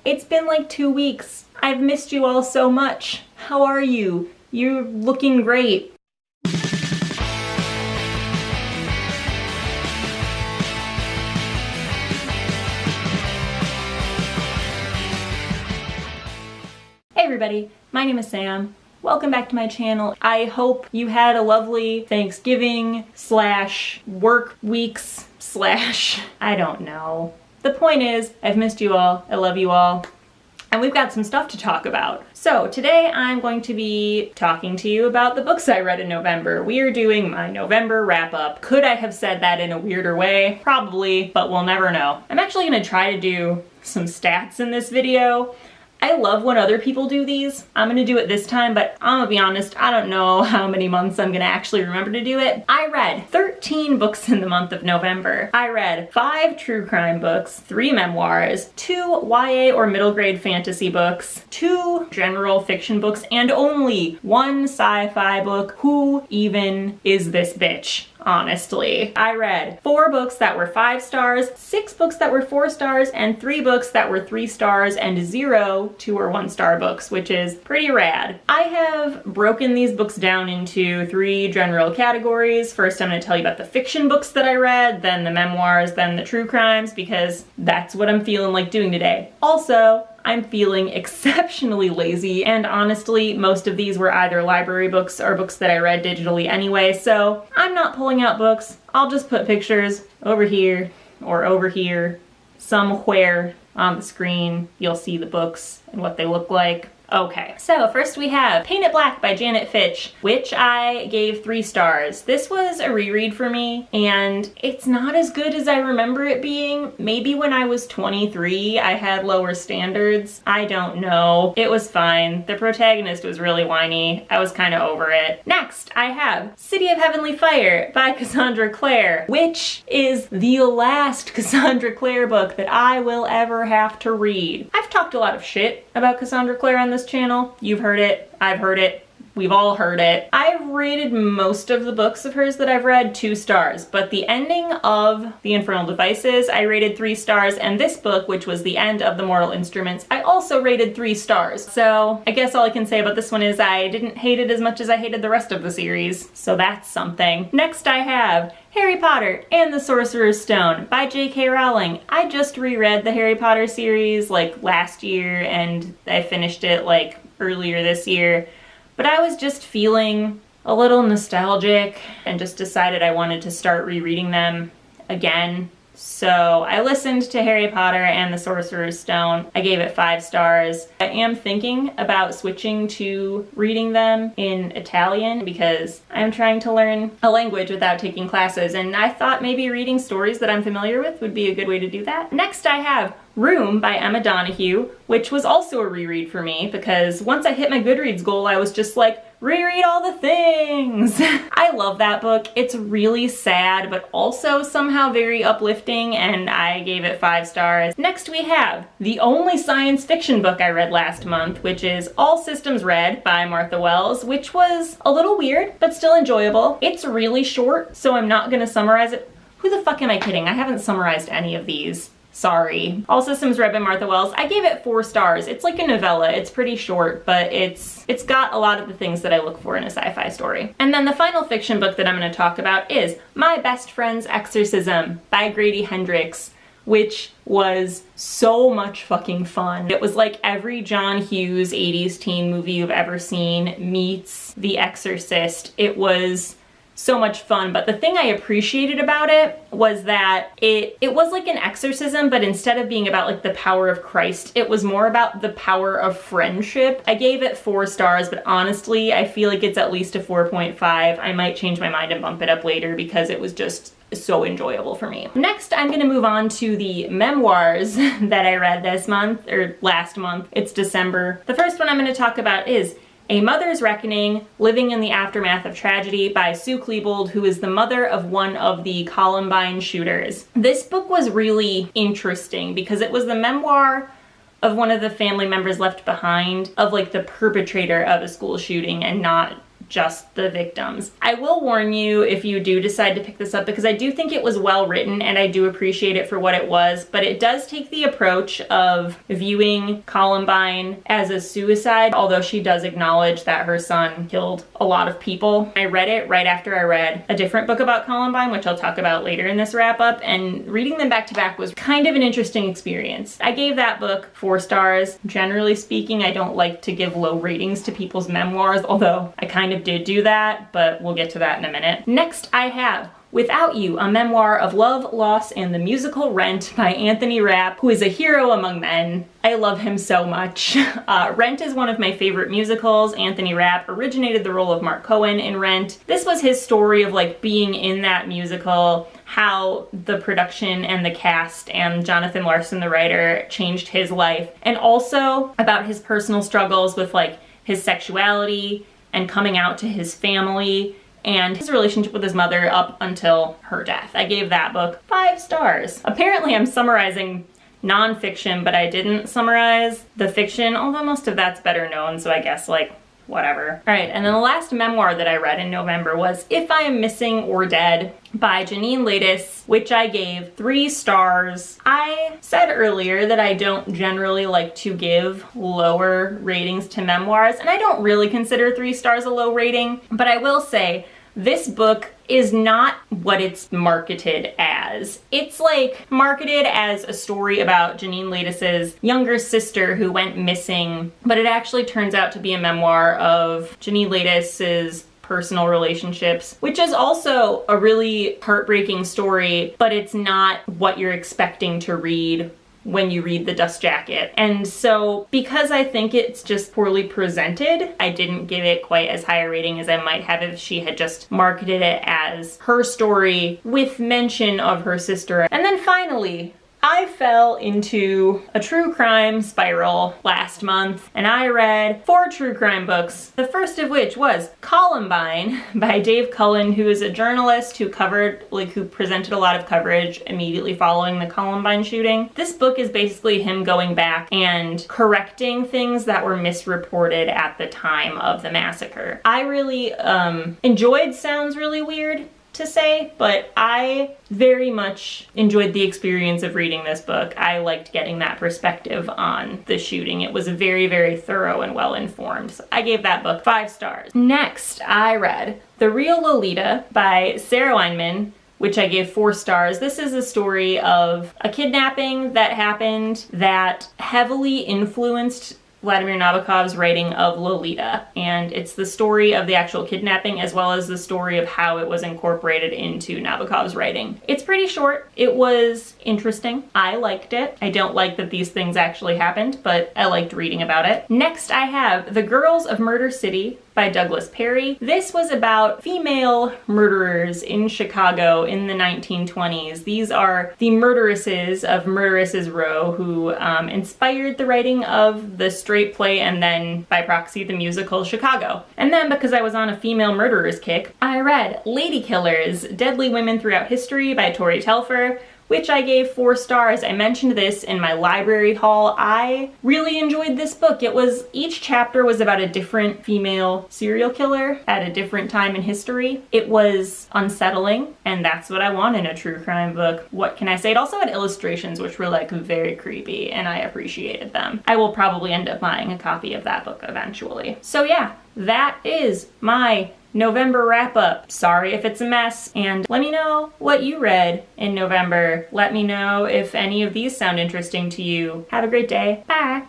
It's been like 2 weeks. I've missed you all so much. How are you? You're looking great. Hey everybody, my name is Sam. Welcome back to my channel. I hope you had a lovely Thanksgiving / work weeks / I don't know. The point is, I've missed you all, I love you all, and we've got some stuff to talk about. So today I'm going to be talking to you about the books I read in November. We are doing my November wrap up. Could I have said that in a weirder way? Probably, but we'll never know. I'm actually gonna try to do some stats in this video. I love when other people do these. I'm gonna do it this time, but I'm gonna be honest, I don't know how many months I'm gonna actually remember to do it. I read 13 books in the month of November. I read 5 true crime books, 3 memoirs, 2 YA or middle grade fantasy books, 2 general fiction books, and only 1 sci-fi book. Who even is this bitch? Honestly. I read 4 books that were 5 stars, 6 books that were 4 stars, and 3 books that were 3 stars, and 0 2 or 1 star books, which is pretty rad. I have broken these books down into 3 general categories. First, I'm going to tell you about the fiction books that I read, then the memoirs, then the true crimes, because that's what I'm feeling like doing today. Also, I'm feeling exceptionally lazy, and honestly, most of these were either library books or books that I read digitally anyway, so I'm not pulling out books. I'll just put pictures over here or over here, somewhere on the screen. You'll see the books and what they look like. Okay, so first we have Paint It Black by Janet Fitch, which I gave 3 stars. This was a reread for me, and it's not as good as I remember it being. Maybe when I was 23, I had lower standards. I don't know. It was fine. The protagonist was really whiny. I was kind of over it. Next, I have City of Heavenly Fire by Cassandra Clare, which is the last Cassandra Clare book that I will ever have to read. I've talked a lot of shit about Cassandra Clare on this channel. You've heard it, I've heard it, we've all heard it. I've rated most of the books of hers that I've read 2 stars, but the ending of The Infernal Devices I rated 3 stars, and this book, which was the end of The Mortal Instruments, I also rated 3 stars. So I guess all I can say about this one is I didn't hate it as much as I hated the rest of the series, so that's something. Next I have Harry Potter and the Sorcerer's Stone by J.K. Rowling. I just reread the Harry Potter series like last year, and I finished it like earlier this year, but I was just feeling a little nostalgic and just decided I wanted to start rereading them again. So I listened to Harry Potter and the Sorcerer's Stone. I gave it 5 stars. I am thinking about switching to reading them in Italian because I'm trying to learn a language without taking classes, and I thought maybe reading stories that I'm familiar with would be a good way to do that. Next I have Room by Emma Donoghue, which was also a reread for me because once I hit my Goodreads goal, I was just like, reread all the things. I love that book. It's really sad, but also somehow very uplifting, and I gave it 5 stars. Next we have the only science fiction book I read last month, which is All Systems Red by Martha Wells, which was a little weird, but still enjoyable. It's really short, so I'm not gonna summarize it. Who the fuck am I kidding? I haven't summarized any of these. Sorry. All Systems Red by Martha Wells. I gave it 4 stars. It's like a novella. It's pretty short, but it's got a lot of the things that I look for in a sci-fi story. And then the final fiction book that I'm going to talk about is My Best Friend's Exorcism by Grady Hendrix, which was so much fucking fun. It was like every John Hughes 80s teen movie you've ever seen meets The Exorcist. It was so much fun, but the thing I appreciated about it was that it was like an exorcism, but instead of being about like the power of Christ, it was more about the power of friendship. I gave it 4 stars, but honestly, I feel like it's at least a 4.5. I might change my mind and bump it up later because it was just so enjoyable for me. Next, I'm gonna move on to the memoirs that I read this month, or last month. It's December. The first one I'm gonna talk about is A Mother's Reckoning, Living in the Aftermath of Tragedy by Sue Klebold, who is the mother of one of the Columbine shooters. This book was really interesting because it was the memoir of one of the family members left behind of like the perpetrator of a school shooting and not just the victims. I will warn you if you do decide to pick this up, because I do think it was well written and I do appreciate it for what it was, but it does take the approach of viewing Columbine as a suicide, although she does acknowledge that her son killed a lot of people. I read it right after I read a different book about Columbine, which I'll talk about later in this wrap up, and reading them back to back was kind of an interesting experience. I gave that book 4 stars. Generally speaking, I don't like to give low ratings to people's memoirs, although I kind of did do that, but we'll get to that in a minute. Next, I have Without You, a memoir of love, loss, and the musical Rent by Anthony Rapp, who is a hero among men. I love him so much. Rent is one of my favorite musicals. Anthony Rapp originated the role of Mark Cohen in Rent. This was his story of like being in that musical, how the production and the cast and Jonathan Larson, the writer, changed his life, and also about his personal struggles with like his sexuality and coming out to his family and his relationship with his mother up until her death. I gave that book 5 stars. Apparently I'm summarizing nonfiction, but I didn't summarize the fiction, although most of that's better known, so I guess like whatever. All right, and then the last memoir that I read in November was If I Am Missing or Dead by Janine Ladis, which I gave 3 stars. I said earlier that I don't generally like to give lower ratings to memoirs, and I don't really consider 3 stars a low rating, but I will say this book is not what it's marketed as. It's like marketed as a story about Janine Ladis's younger sister who went missing, but it actually turns out to be a memoir of Janine Ladis's personal relationships, which is also a really heartbreaking story, but it's not what you're expecting to read when you read The Dust Jacket. And so because I think it's just poorly presented, I didn't give it quite as high a rating as I might have if she had just marketed it as her story with mention of her sister. And then finally, I fell into a true crime spiral last month, and I read 4 true crime books, the first of which was Columbine by Dave Cullen, who is a journalist who who presented a lot of coverage immediately following the Columbine shooting. This book is basically him going back and correcting things that were misreported at the time of the massacre. I really enjoyed, sounds really weird to say, but I very much enjoyed the experience of reading this book. I liked getting that perspective on the shooting. It was very, very thorough and well informed. So I gave that book 5 stars. Next, I read The Real Lolita by Sarah Weinman, which I gave 4 stars. This is a story of a kidnapping that happened that heavily influenced Vladimir Nabokov's writing of Lolita, and it's the story of the actual kidnapping as well as the story of how it was incorporated into Nabokov's writing. It's pretty short. It was interesting. I liked it. I don't like that these things actually happened, but I liked reading about it. Next, I have The Girls of Murder City by Douglas Perry. This was about female murderers in Chicago in the 1920s. These are the murderesses of Murderesses Row who inspired the writing of the straight play and then, by proxy, the musical Chicago. And then, because I was on a female murderers kick, I read Lady Killers, Deadly Women Throughout History by Tori Telfer, which I gave 4 stars. I mentioned this in my library haul. I really enjoyed this book. Each chapter was about a different female serial killer at a different time in history. It was unsettling, and that's what I want in a true crime book. What can I say? It also had illustrations which were like very creepy, and I appreciated them. I will probably end up buying a copy of that book eventually. So yeah, that is my November wrap up. Sorry if it's a mess, and let me know what you read in November. Let me know if any of these sound interesting to you. Have a great day. Bye.